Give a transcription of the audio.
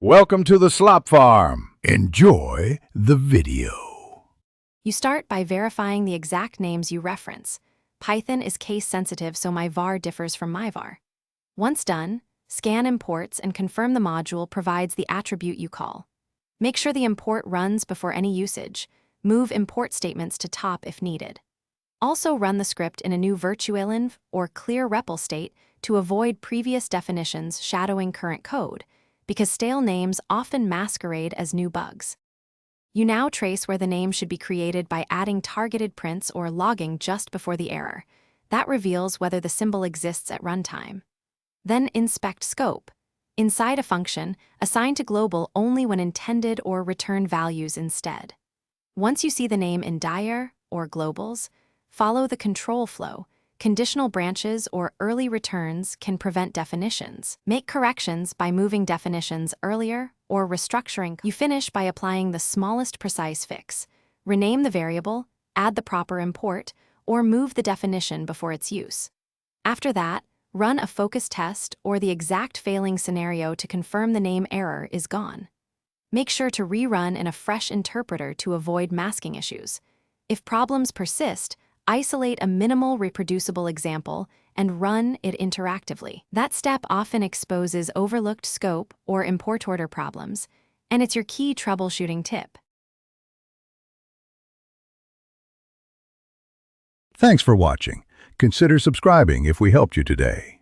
Welcome to the slop farm. Enjoy the video. You start by verifying the exact names you reference. Python is case-sensitive, so my var differs from my var. Once done, scan imports and confirm the module provides the attribute you call. Make sure the import runs before any usage. Move import statements to top if needed. Also run the script in a new virtualenv or clear REPL state to avoid previous definitions shadowing current code, because stale names often masquerade as new bugs. You now trace where the name should be created by adding targeted prints or logging just before the error. That reveals whether the symbol exists at runtime. Then inspect scope. Inside a function, assign to global only when intended or return values instead. Once you see the name in dir or globals, follow the control flow. Conditional branches or early returns can prevent definitions. Make corrections by moving definitions earlier or restructuring. You finish by applying the smallest precise fix. Rename the variable, add the proper import, or move the definition before its use. After that, run a focus test or the exact failing scenario to confirm the name error is gone. Make sure to rerun in a fresh interpreter to avoid masking issues. If problems persist, isolate a minimal reproducible example and run it interactively. That step often exposes overlooked scope or import order problems, and it's your key troubleshooting tip. Thanks for watching. Consider subscribing if we helped you today.